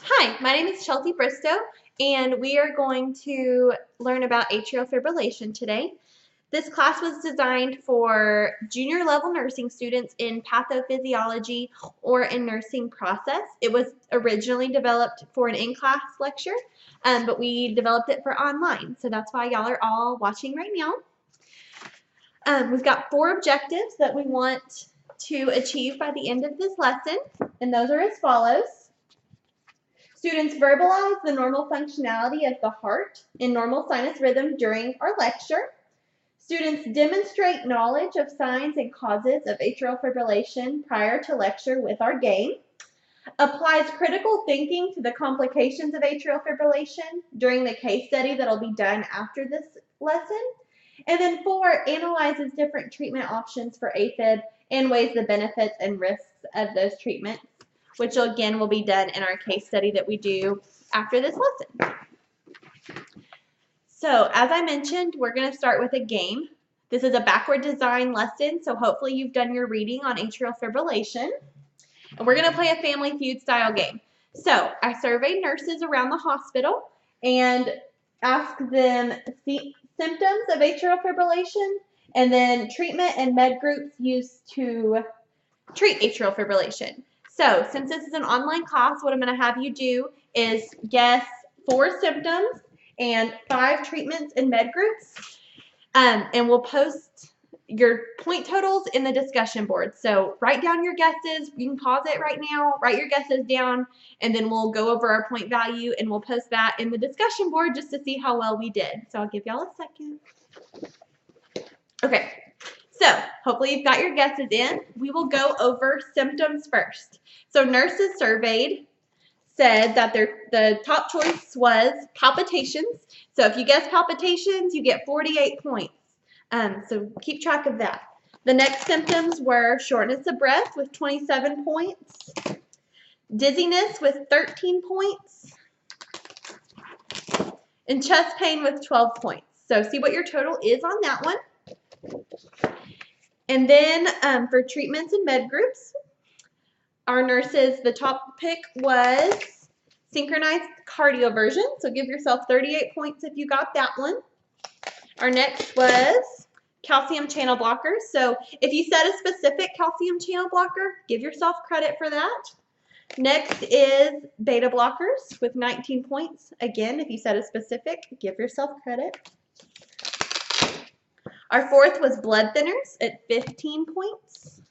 Hi, my name is Chelsea Bristow, and we are going to learn about atrial fibrillation today. This class was designed for junior level nursing students in pathophysiology or in nursing process. It was originally developed for an in-class lecture, but we developed it for online, so that's why y'all are all watching right now. We've got 4 objectives that we want to achieve by the end of this lesson, and those are as follows. Students verbalize the normal functionality of the heart in normal sinus rhythm during our lecture. Students demonstrate knowledge of signs and causes of atrial fibrillation prior to lecture with our game. Applies critical thinking to the complications of atrial fibrillation during the case study that will be done after this lesson. And then 4, analyzes different treatment options for AFib and weighs the benefits and risks of those treatments, which again will be done in our case study that we do after this lesson. So as I mentioned, we're going to start with a game. This is a backward design lesson, so hopefully you've done your reading on atrial fibrillation. And we're going to play a Family Feud style game. So I surveyed nurses around the hospital and asked them symptoms of atrial fibrillation and then treatment and med groups used to treat atrial fibrillation. So since this is an online class, what I'm going to have you do is guess 4 symptoms and 5 treatments and med groups. And we'll post your point totals in the discussion board. So write down your guesses. You can pause it right now, write your guesses down, and then we'll go over our point value and we'll post that in the discussion board just to see how well we did. So I'll give y'all a second. Okay. So hopefully you've got your guesses in. We will go over symptoms first. So nurses surveyed said that the top choice was palpitations. So if you guess palpitations, you get 48 points. So keep track of that. The next symptoms were shortness of breath with 27 points, dizziness with 13 points, and chest pain with 12 points. So see what your total is on that one. And then for treatments and med groups, our nurses, the top pick was synchronized cardioversion. So give yourself 38 points if you got that one. Our next was calcium channel blockers. So if you set a specific calcium channel blocker, give yourself credit for that. Next is beta blockers with 19 points. Again, if you set a specific, give yourself credit. Our 4th was blood thinners at 15 points.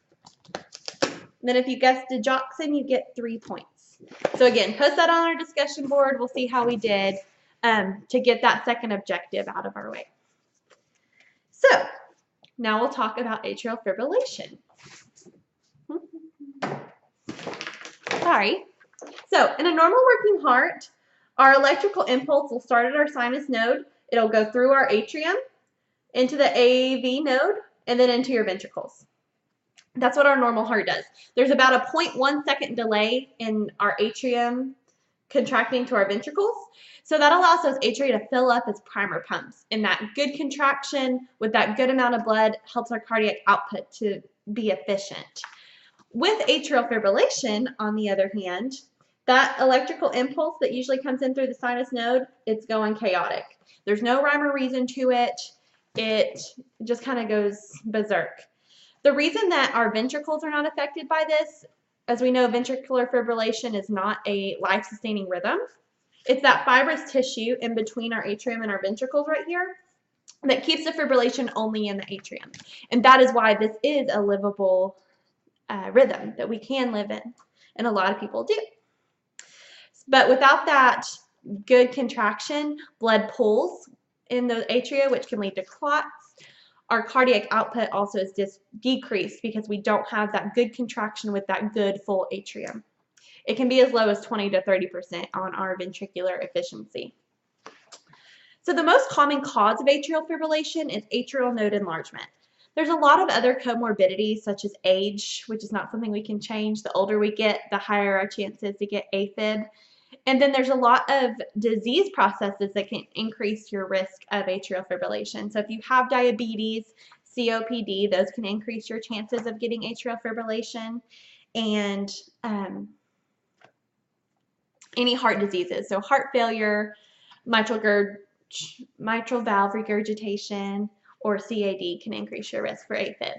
Then if you guessed digoxin, you get 3 points. So again, post that on our discussion board. We'll see how we did to get that second objective out of our way. So now we'll talk about atrial fibrillation. Sorry. So in a normal working heart, our electrical impulse will start at our sinus node. It'll go through our atrium, into the AV node, and then into your ventricles. That's what our normal heart does. There's about a 0.1 second delay in our atrium contracting to our ventricles. So that allows those atria to fill up as primer pumps. And that good contraction with that good amount of blood helps our cardiac output to be efficient. With atrial fibrillation, on the other hand, that electrical impulse that usually comes in through the sinus node, it's going chaotic. There's no rhyme or reason to it. It just kind of goes berserk. The reason that our ventricles are not affected by this, as we know, ventricular fibrillation is not a life-sustaining rhythm. It's that fibrous tissue in between our atrium and our ventricles right here that keeps the fibrillation only in the atrium. And that is why this is a livable rhythm that we can live in, and a lot of people do. But without that good contraction, blood pools in the atria, which can lead to clots. Our cardiac output also is decreased because we don't have that good contraction with that good full atrium. It can be as low as 20 to 30% on our ventricular efficiency. So the most common cause of atrial fibrillation is atrial node enlargement. There's a lot of other comorbidities such as age, which is not something we can change. The older we get, the higher our chances to get AFib. And then there's a lot of disease processes that can increase your risk of atrial fibrillation. So if you have diabetes, COPD, those can increase your chances of getting atrial fibrillation. And any heart diseases. So heart failure, mitral valve regurgitation, or CAD can increase your risk for AFib.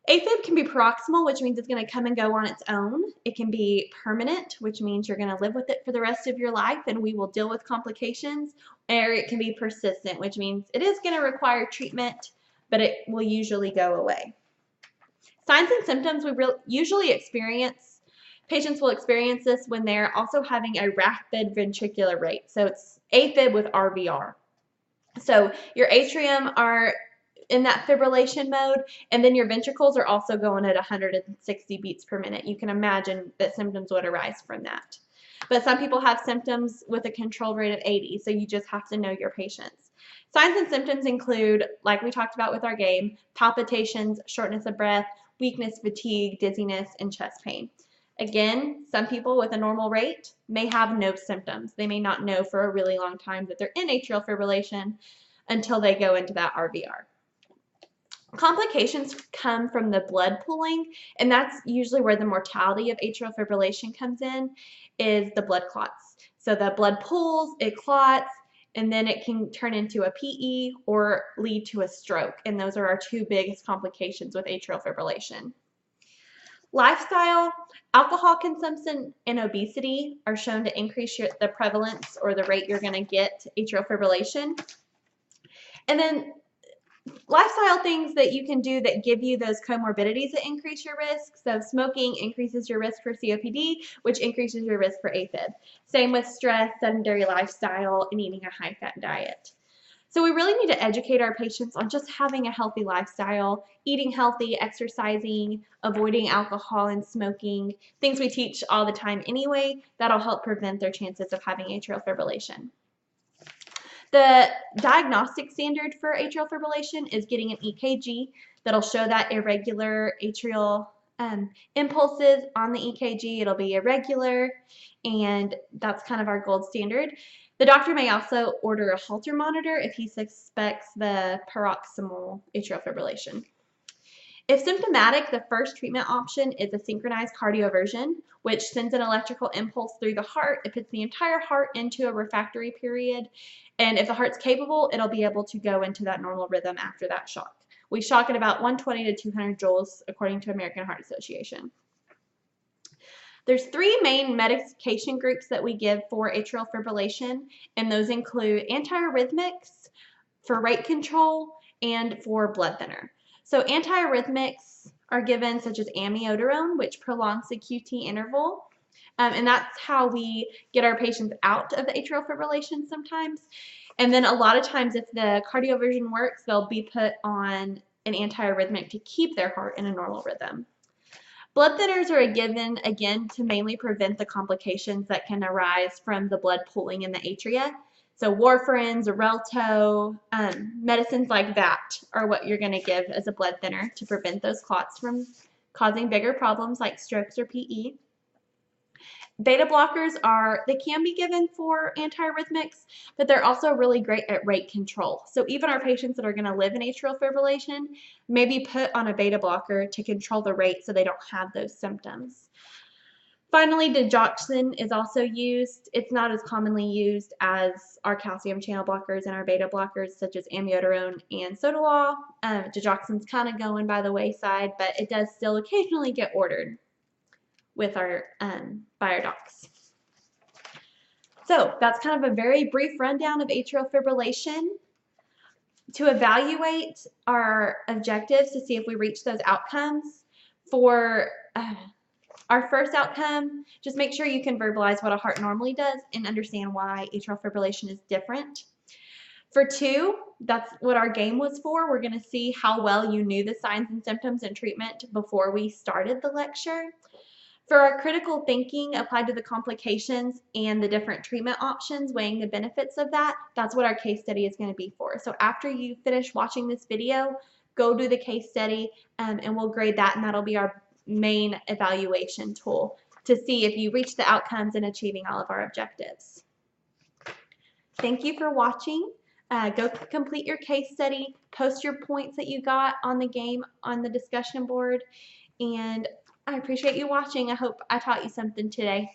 AFib can be paroxysmal, which means it's going to come and go on its own. It can be permanent, which means you're going to live with it for the rest of your life and we will deal with complications. Or it can be persistent, which means it is going to require treatment, but it will usually go away. Signs and symptoms we usually experience, patients will experience this when they're also having a rapid ventricular rate. So it's AFib with RVR. So your atrium are in that fibrillation mode, and then your ventricles are also going at 160 beats per minute. You can imagine that symptoms would arise from that. But some people have symptoms with a control rate of 80, so you just have to know your patients. Signs and symptoms include, like we talked about with our game, palpitations, shortness of breath, weakness, fatigue, dizziness, and chest pain. Again, some people with a normal rate may have no symptoms. They may not know for a really long time that they're in atrial fibrillation until they go into that RVR. Complications come from the blood pooling, and that's usually where the mortality of atrial fibrillation comes in, is the blood clots. So the blood pools, it clots, and then it can turn into a PE or lead to a stroke, and those are our two biggest complications with atrial fibrillation. Lifestyle, alcohol consumption and obesity are shown to increase the prevalence or the rate you're going to get atrial fibrillation. And then lifestyle things that you can do that give you those comorbidities that increase your risk. So smoking increases your risk for COPD, which increases your risk for AFib. Same with stress, sedentary lifestyle, and eating a high-fat diet. So we really need to educate our patients on just having a healthy lifestyle, eating healthy, exercising, avoiding alcohol and smoking, things we teach all the time anyway, that'll help prevent their chances of having atrial fibrillation. The diagnostic standard for atrial fibrillation is getting an EKG that'll show that irregular atrial impulses on the EKG. It'll be irregular, and that's kind of our gold standard. The doctor may also order a Holter monitor if he suspects the paroxysmal atrial fibrillation. If symptomatic, the first treatment option is a synchronized cardioversion, which sends an electrical impulse through the heart. It puts the entire heart into a refractory period, and if the heart's capable, it'll be able to go into that normal rhythm after that shock. We shock at about 120 to 200 joules, according to American Heart Association. There's three main medication groups that we give for atrial fibrillation, and those include antiarrhythmics, for rate control, and for blood thinner. So antiarrhythmics are given such as amiodarone, which prolongs the QT interval, and that's how we get our patients out of the atrial fibrillation sometimes. And then a lot of times if the cardioversion works, they'll be put on an antiarrhythmic to keep their heart in a normal rhythm. Blood thinners are given, again, to mainly prevent the complications that can arise from the blood pooling in the atria. So warfarins, Xarelto, medicines like that are what you're going to give as a blood thinner to prevent those clots from causing bigger problems like strokes or PE. Beta blockers they can be given for antiarrhythmics, but they're also really great at rate control. So even our patients that are going to live in atrial fibrillation may be put on a beta blocker to control the rate so they don't have those symptoms. Finally, digoxin is also used. It's not as commonly used as our calcium channel blockers and our beta blockers such as amiodarone and sotalol. Digoxin's kind of going by the wayside, but it does still occasionally get ordered with our by our docs. So that's kind of a very brief rundown of atrial fibrillation. To evaluate our objectives to see if we reach those outcomes, for our first outcome, just make sure you can verbalize what a heart normally does and understand why atrial fibrillation is different. For 2, that's what our game was for. We're going to see how well you knew the signs and symptoms and treatment before we started the lecture. For our critical thinking applied to the complications and the different treatment options, weighing the benefits of that, that's what our case study is going to be for. So after you finish watching this video, go do the case study and we'll grade that, and that'll be our main evaluation tool to see if you reach the outcomes and achieving all of our objectives. Thank you for watching. Go complete your case study, post your points that you got on the game on the discussion board, and I appreciate you watching. I hope I taught you something today.